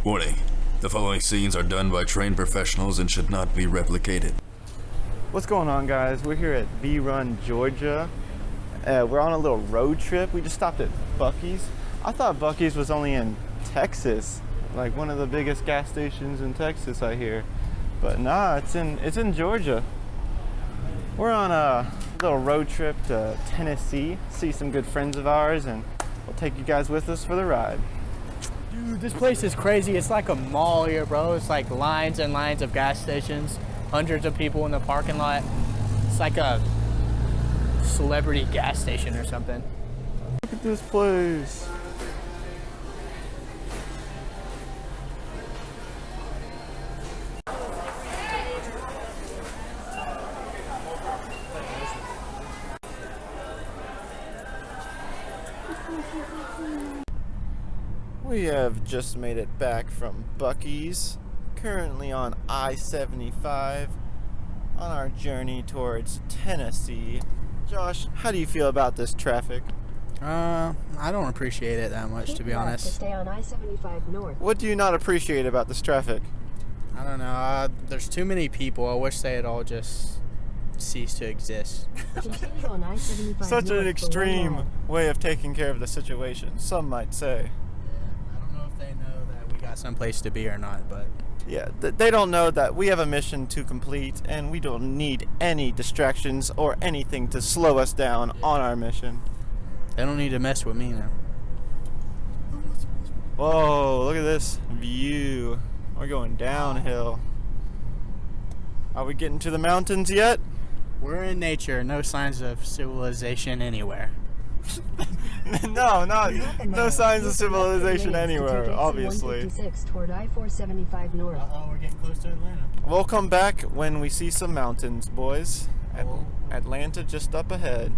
Warning. The following scenes are done by trained professionals and should not be replicated. What's going on, guys? We're here at B-Run, Georgia. We're on a little road trip. We just stopped at Buc-ee's. I thought Buc-ee's was only in Texas, like one of the biggest gas stations in Texas, I hear. But nah, it's in Georgia. We're on a little road trip to Tennessee, see some good friends of ours, and we'll take you guys with us for the ride. Dude, this place is crazy. It's like a mall here, bro. It's like lines and lines of gas stations, hundreds of people in the parking lot. It's like a celebrity gas station or something. Look at this place. We have just made it back from Buc-ee's, currently on I-75 on our journey towards Tennessee. Josh, how do you feel about this traffic? I don't appreciate it that much, to be honest. To stay on I-75 north. What do you not appreciate about this traffic? I don't know. There's too many people. I wish they'd all just cease to exist. Continue on I-75 Such an north extreme way of taking care of the situation, some might say. I don't know if they know that we got someplace to be or not, but Yeah, they don't know that we have a mission to complete and we don't need any distractions or anything to slow us down on our mission. they don't need to mess with me now. Whoa, look at this view. We're going downhill. Are we getting to the mountains yet? We're in nature. No signs of civilization anywhere. No signs of civilization anywhere, obviously. 156 toward I-475 north. Uh-oh, we're getting close to Atlanta. We'll come back when we see some mountains, boys. Atlanta just up ahead.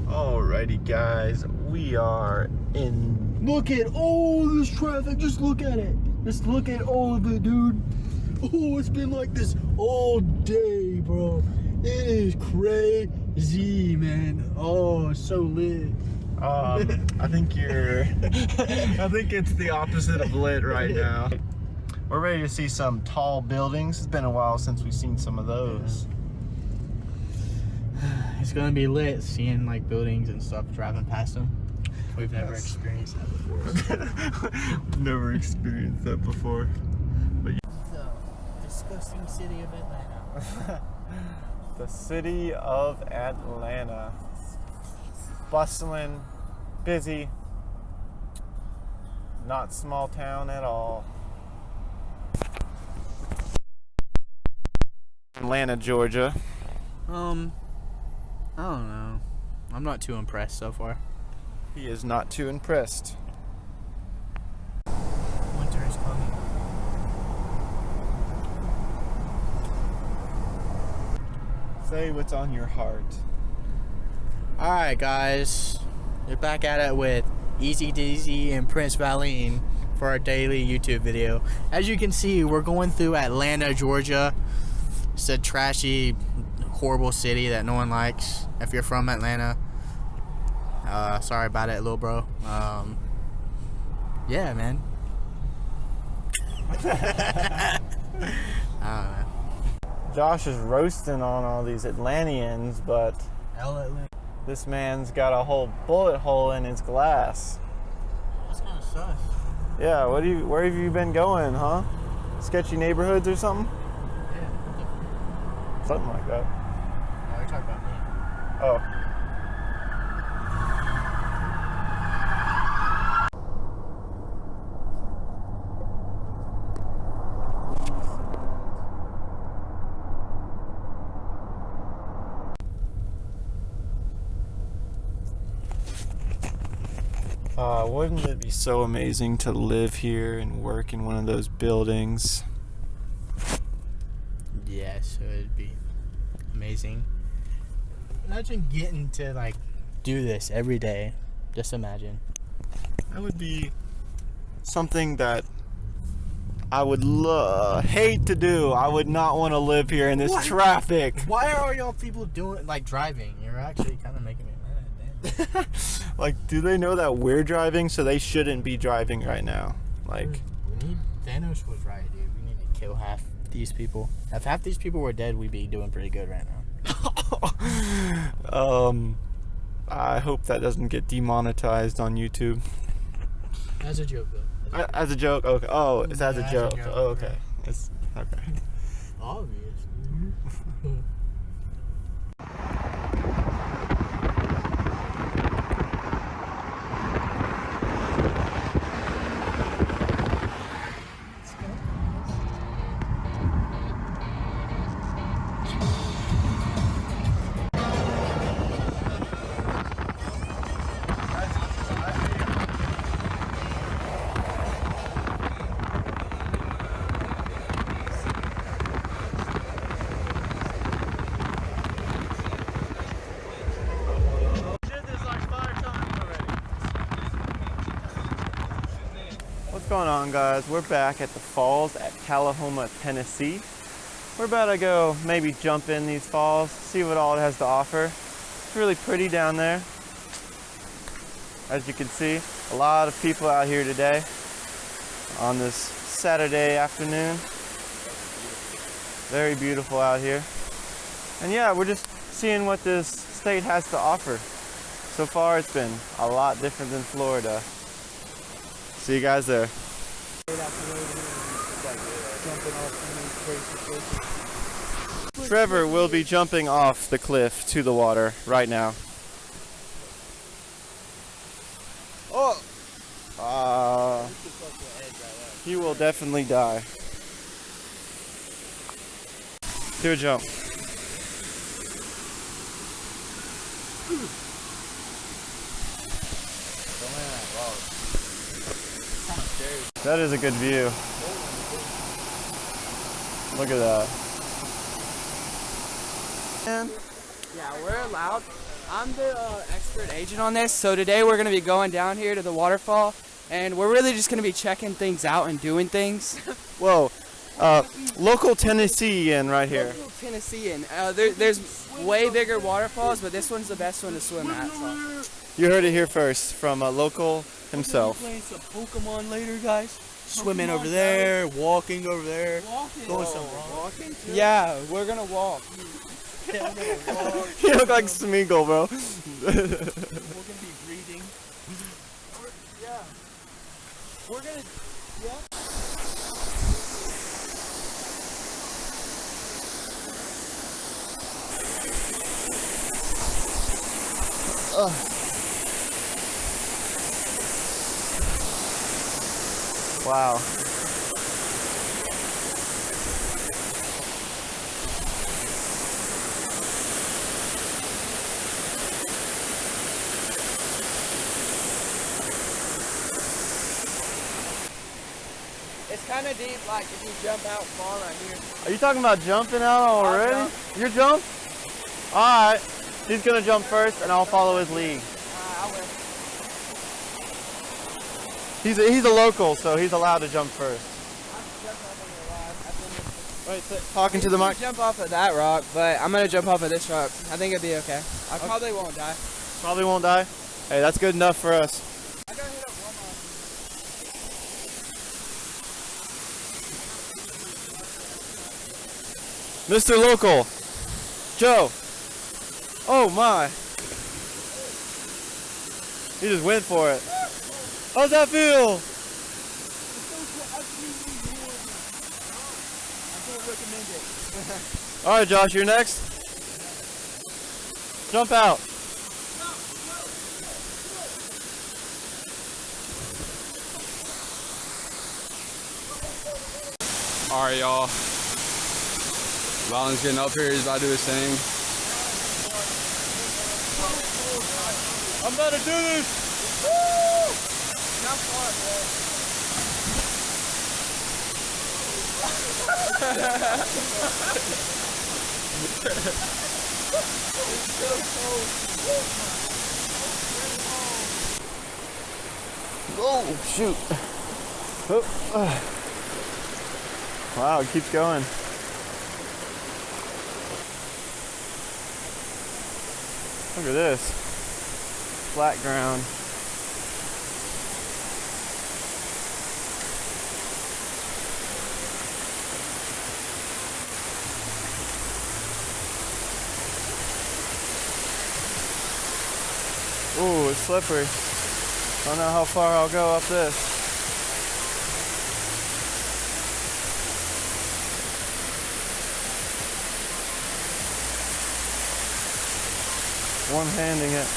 Alrighty, guys, we are in. Look at all this traffic. Just look at it. Just look at all of it, dude. Oh, it's been like this all day, bro. It is crazy, man. Oh, it's so lit. I think it's the opposite of lit right now. We're ready to see some tall buildings. It's been a while since we've seen some of those. It's gonna be lit seeing like buildings and stuff driving past them. We've never experienced that before. Never experienced that before. The disgusting city of Atlanta. The city of Atlanta. Bustling, busy, not small town at all. Atlanta, Georgia. I don't know. I'm not too impressed so far. He is not too impressed. Winter is coming. Say what's on your heart. Alright, guys. We're back at it with Easy Deezy and Prince Valeen for our daily YouTube video. As you can see, we're going through Atlanta, Georgia. It's a trashy, horrible city that no one likes. If you're from Atlanta, sorry about it, little bro. Yeah, man. I don't know. Josh is roasting on all these Atlanteans, but this man's got a whole bullet hole in his glass. That's kind of sus. Yeah, where have you been going, huh? Sketchy neighborhoods or something? Yeah. Something like that. Oh, you're talking about me. Oh. Wouldn't it be so amazing to live here and work in one of those buildings? Yes, it would be amazing. Imagine getting to like do this every day. Just imagine. That would be something that I would hate to do. I would not want to live here in this traffic. Why are all y'all people doing like driving? You're actually kind of making me mad. Damn. Like, do they know that we're driving, so they shouldn't be driving right now? Like, Thanos was right, dude. We need to kill half these people. If half these people were dead, we'd be doing pretty good right now. I hope that doesn't get demonetized on YouTube. As a joke, though. As a joke? Okay. Oh, it's as a Yeah, joke. Oh, okay. It's okay. Obvious. What's going on, guys? We're back at the falls at Tullahoma, Tennessee. We're about to go maybe jump in these falls, see what all it has to offer. It's really pretty down there. As you can see, a lot of people out here today on this Saturday afternoon. Very beautiful out here. And yeah, we're just seeing what this state has to offer. So far, it's been a lot different than Florida. See you guys there. Trevor will be jumping off the cliff to the water right now. Oh! He will definitely die. Do a jump. That is a good view. Look at that. Yeah, we're allowed. I'm the expert agent on this, so today we're going to be going down here to the waterfall, and we're really just going to be checking things out and doing things. Whoa, local Tennessean right here. Local Tennessean. There's way bigger waterfalls, but this one's the best one to swim at. So. You heard it here first from a local himself. Playing some Pokemon later, guys. Swimming over there, walking over there, going somewhere. Walking? Yeah, we're going to walk. You look like Smeagol, bro. We're going to be breathing. We're going to... Wow. It's kind of deep, like if you jump out, fall right here. Are you talking about jumping out already? jump. You're jump? Alright. He's gonna jump first and I'll follow his lead. I will. He's a local, so he's allowed to jump first. Wait, talking to the mic. Jump off of that rock, but I'm gonna jump off of this rock. I think it'll be okay. I probably won't die. Probably won't die. Hey, that's good enough for us. I gotta hit up one more. Mr. Local, Joe. Oh my. He just went for it. How's that feel? All right, Josh, you're next. Jump out. All right, y'all. Valen's getting up here. He's about to do his thing. I'm about to do this. Not far, Oh, shoot. Oh, wow, it keeps going. Look at this. Flat ground. it's slippery. I don't know how far I'll go up this. One-handing it.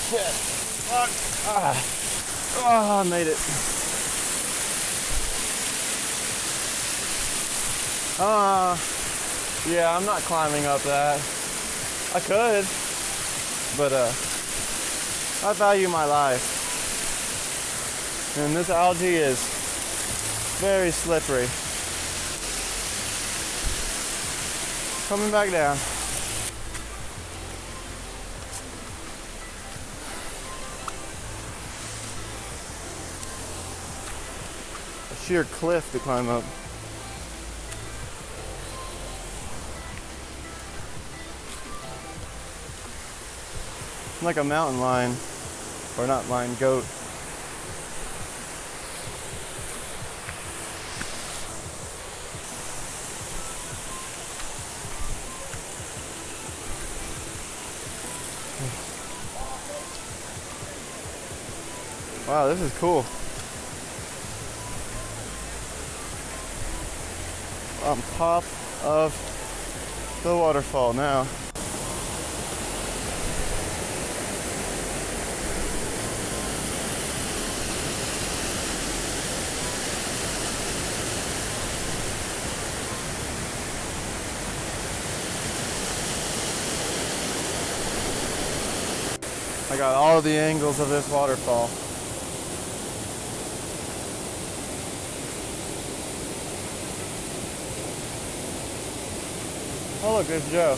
Shit. Oh, I made it. Yeah, I'm not climbing up that. I could, but I value my life. And this algae is very slippery. Coming back down. A sheer cliff to climb up. Like a mountain lion, or not lion, goat. Wow, this is cool. On top of the waterfall now. I got all the angles of this waterfall. Oh look, there's Joe.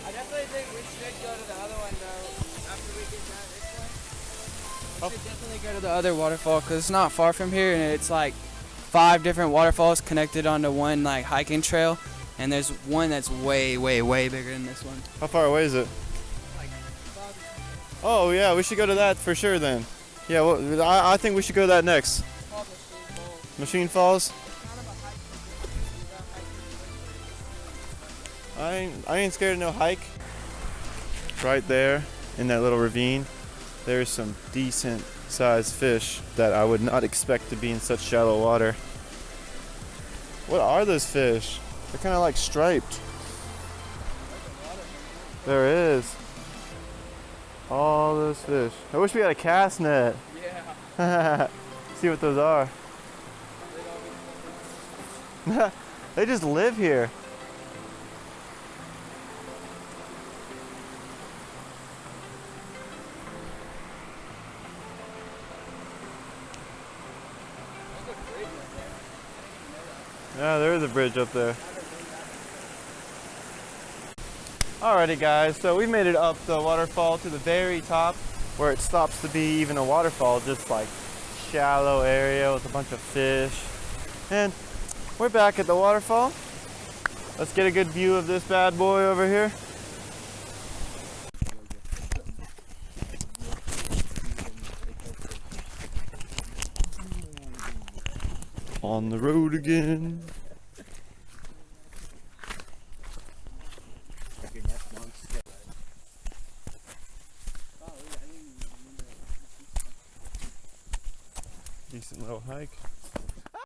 I definitely think we should go to the other one though. After we get done this one, we should definitely go to the other waterfall because it's not far from here, and it's like 5 different waterfalls connected onto one like hiking trail. And there's one that's way, way, way bigger than this one. How far away is it? Like, Oh yeah, we should go to that for sure then. Yeah, well, I think we should go to that next. it's called Machine Falls. Machine Falls? It's kind of a hike. I ain't scared of no hike. Right there in that little ravine, there's some decent sized fish that I would not expect to be in such shallow water. What are those fish? They're kind of like striped. There is. All those fish. I wish we had a cast net. Yeah. See what those are. They just live here. Yeah, there is a bridge up there. Alrighty guys, so we made it up the waterfall to the very top where it stops to be even a waterfall, just like shallow area with a bunch of fish. And we're back at the waterfall. Let's get a good view of this bad boy over here. On the road again. Decent little hike.